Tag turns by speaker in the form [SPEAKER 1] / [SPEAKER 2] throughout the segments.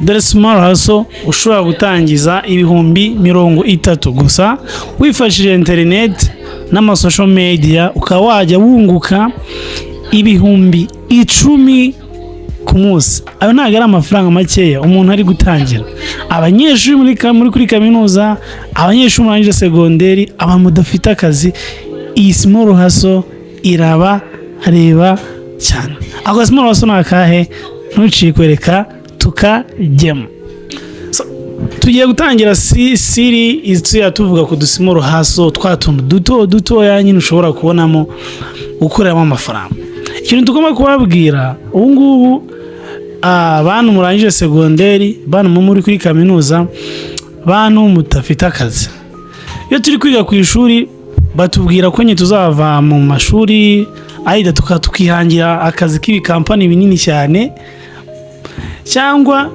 [SPEAKER 1] dore small hustle ushobora gutangiza ibihumbi 30 gusa wifashishije internet n'amasocial media, ukaba wajya wunguka ibihumbi 10 ku munsi. Ayo ntabwo ari amafaranga makeya umuntu ari gutangira. Abanyeshuri muri kuri kaminuza, abanyeshuri muri segonderi, abamudafite akazi, iyi small hustle iraba areba cyane. Ako small hustle nakahe ntucikwereka tukajyemo. Tugiye gutangira siri izuya tuvuga ku small hustle, twatuntu duto nyine ushobora kubonamo ukoreramo amafaranga. Ikintu tugomba kubabwira ubu ngubu abantu murangije segonderi, bantu muri kuri kaminuza, bantu mutafite akazi. Iyo turi kwiga ku ishuri batubwira ko nye tuzava mu mashuri aida tukihangira akazi k'ibi company binini cyane, cyangwa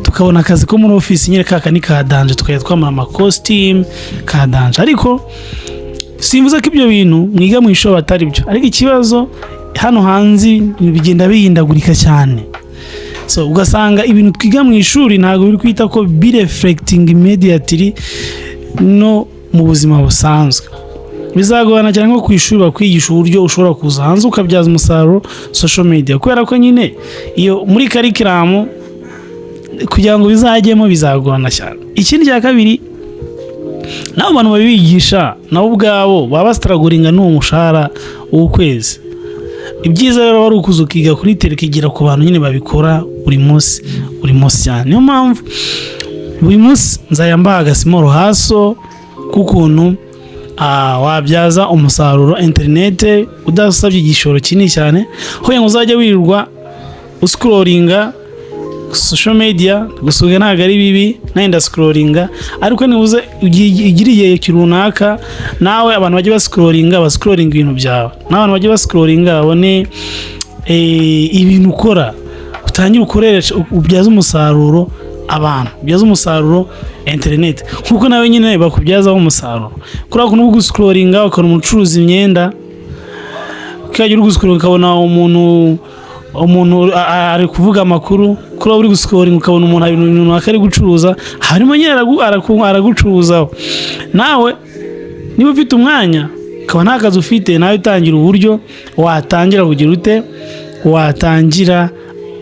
[SPEAKER 1] tukabona akazi ko muri office nyine kaka ni kadanje, tukajya twamara ama costume kadanje. Ariko simvuze ko ibyo bintu mwiga mu ishuri batari byo, ariko ikibazo hano hanze bigenda bihindagurika cyane. So ugasanga ibintu twiga mu ishuri ntago biri kwita ko bi reflecting immediately no mu buzima busanzwe. Bizagorana cyane nko ku ishuri bakwigisha uburyo ushobora kuza hanze ukabyaza umusaruro social media, kubera ko nyine iyo muri curriculum kugira ngo bizajyemo bizagorana cyane. Ikindi cya kabiri, nabo bantu babigisha nabo ubwabo baba struggling n'uwo mushahara w'ukwezi. Ibyiza rero bari ukuzukiga kuri telekigira ku bantu nyine babikora buri munsi cyane. Niyo mpamvu buri munsi nzayambaga small hustle kukuntu wabyaza umusaruro internet udasabye igishoro kinini cyane, ho ngo uzajya wirirwa uscrollinga social media. Gusuga ntago ari bibi, nenda scrollinga, ariko nibuze igiriye kirunaka nawe abantu bajye bascrollinga ibintu byawe, n'abantu bajye bascrollinga babone ibintu ukora, utangira ukoresha ubyaza umusaruro abantu, ubyaza umusaruro internet kuko nawe nyine bakubyazaho umusaruro. Kuri ako n'ubwo scrollinga ukora umucuruzi imyenda, ukajya uri guscrollinga ukabona umuntu ari kuvuga amakuru, kuri uri guscrollinga ukabona umuntu akari gucuruza, harimo nyine aragucuruzaho. Nawe niba ufite umwanya ukaba nta kazi ufite, nawe utangira uburyo watangira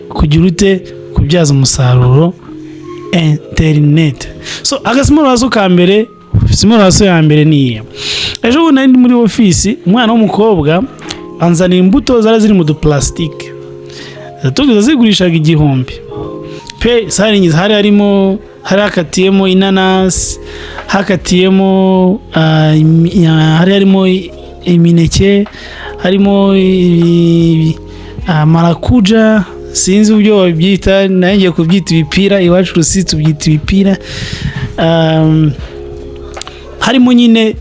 [SPEAKER 1] kugira kubyaza umusaruro internet. So agasimo razo ka mbere, small hustle ya mbere niye. Ejo bundi ndi muri office, umwana w'umukobwa anzanira imbuto zari mu plastic, tugize zigurishaga 1000 pe. Hari hakatiyemo inanasi, hakatiyemo harimo imineke, harimo marakuja, sinzi uburyo babyita, nanjye kubyita ibipira, iwacu rusi tubyita ibipira. Harimo nyine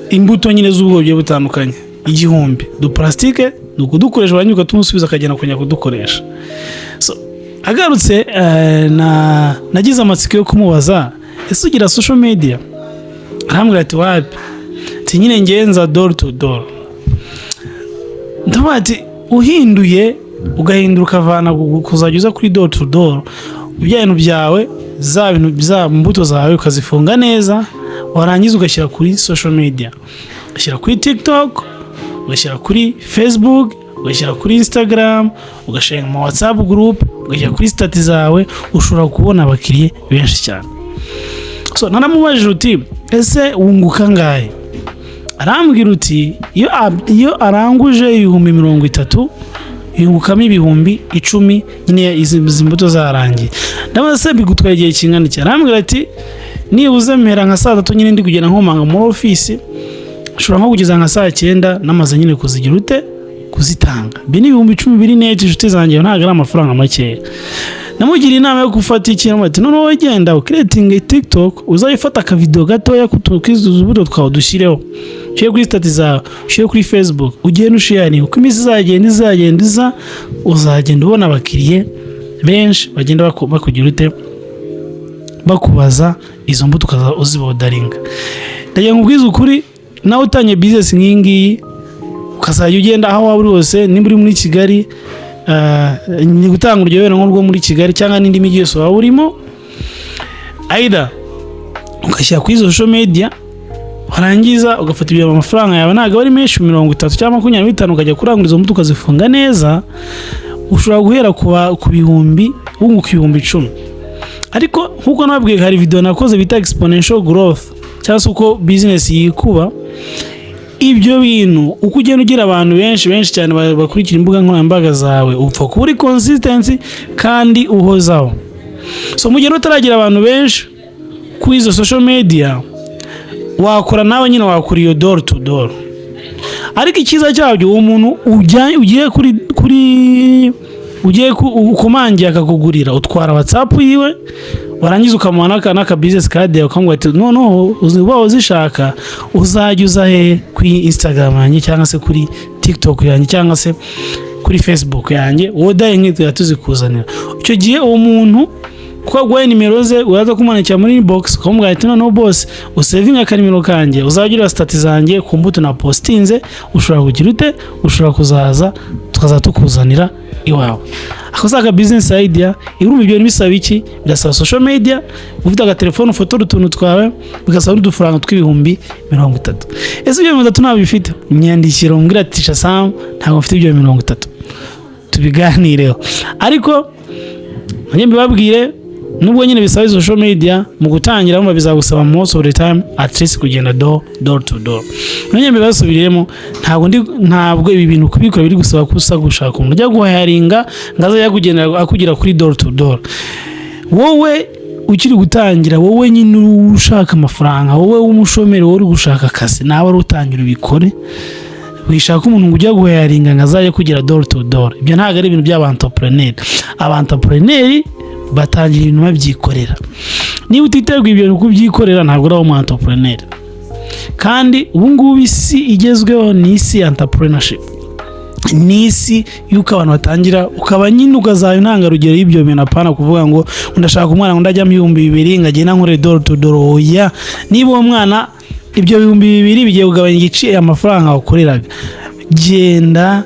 [SPEAKER 1] imbuto nyine z'ubwoko butandukanye 1000 du plastique, nukudukoresha banyuka tumusubiza akagena kunya kudukoresha. So agarutse nagize amatsiko yo kumubaza, ese ugira social media? Arambwira ati wapi, ati nyine ngenza door to door. Ndabati uhinduye ugahinduka vana kuzajya kuri door to door, ibintu byawe za mbuto zawe ukazifunga neza, warangiza ugashyira kuri social media, ugashyira kuri TikTok, ugashyira kuri Facebook, ugashyira kuri Instagram, ugashyira mu WhatsApp group, ugashyira kuri status zawe, ushobora kubona abakiriye benshi cyane. So naramubajije uti ese wunguka ngahe? Arambwira uti iyo aranguje 30,000 yungukamo 10,000 nyine izi mbuto zarangiye. Ndamaze bigutwaye igihe kingana iki? Arambwira ati nibuze mera nka saa 3 nyine ndi kugenda nkomanga muri office, ushobora nko kugeza nka saa 9 namaze nyine kuzigira kuzitanga. Bini 10,000 biri neti inshuti zanjye, ntago ari amafaranga make. Namugira inama yo gufata ikintu ati none wowe genda creating TikTok, uzayifata ka video gatoya kutukizuza ubuto twawe dushireho, ushire kuri status zawe, ushire kuri Facebook, ugende ushare uko imisi izagenda uzagenda ubona abakiriye benshi bagenda bakugira bakubaza izo mbuto ukaza uzibodaringa. Ndagiye nkubwiza ukuri, nawe utanye business nk'ingiyi ukazajya ugenda aho waba uri hose, nimba uri muri Kigali ni gutanga urugero nko muri Kigali cyangwa n'indi mijyi yose waba urimo, aida ugashyira kuri social media, warangiza ugafata ibyo amafaranga yawe ntabwo ari menshi 30 cyangwa 25 ukajya kurangura izo mbuto ukazifunga neza, ushobora guhera ku bihumbi wunguka ibihumbi 10. Ariko nkuko nababwiye hari video nakoze bita exponential growth cyangwa se uko business yikuba. Ibyo bintu uko ugenda ugira abantu benshi cyane bakurikira imbuga nkoranyambaga zawe, upfa kuba uri consistency kandi uhozaho. So mu gihe utaragira abantu benshi kuri izo social media, wakora nawe nyine wakora iyo door to door. Ariko ikiza cyabyo umuntu ugiye kumangira akakugurira, utwara WhatsApp yiwe, warangiza ukamuha n'aka business card yawe ukamubwira ati no uzishaka uzajya uza he kuri Instagram yanjye cyangwa se kuri TikTok yanjye cyangwa se kuri Facebook yanjye, wodaye nk'itwe tuzikuzanira. Icyo gihe uwo muntu ko gwaye nimero ze uraza kumanikira muri inbox ukamubwira ati no boss usavinga akanimero kanjye, uzagira status zanjye ku mbuto na postinze, ushobora kugira ute, ushobora kuzaza tukazatukuzanira iwawe. Akozaga business idea irumva ibyo bisaba iki, birasaba social media, ufite agatelefone ufotora utuntu twawe, bigasaba n'udufaranga tw'ibihumbi 30. Ese ibyo 30 ntabwo bifite, imyandikiro umbwira ati Sam ntabwo mfite ibyo 30, tubiganireho. Ariko njye mbibabwire nubwo nyine bisaba social media mu gutangira mu bizagusaba most of the time at least kugenda door to door. Njye mbibasubiriyemo, ntabwo ibi bintu kubikora biri gusaba kusa gushaka umuntu ujya guhayaringa ngaza yakugendera akugira kuri door to door. Wowe ukiri gutangira, wowe nyine ushaka amafaranga, wowe umushomeri uri gushaka akazi, nawe rutangira ubikore. Wishaka umuntu ujya guhayaringa ngaza kugira door to door. Ibyo ntabwo ari ibintu by'abantrepreneur. Abantrepreneur batangira ibintu babyikorera. Niba utiteguye ibintu kubyikorera ntabwo uri umu entrepreneur. Kandi ubu ngubu isi igezweho ni isi entrepreneurship, ni isi yuko abantu batangira ukaba nyine ukazayo ntanga rugero y'ibyo bintu, apana kuvuga ngo ndashaka umwana ngo ndajya mu 2,000 ngagenda nkore door to door. Oya, niba uwo mwana ibyo 2,000 bigiye kugabanya igiciro amafaranga wakoreraga, genda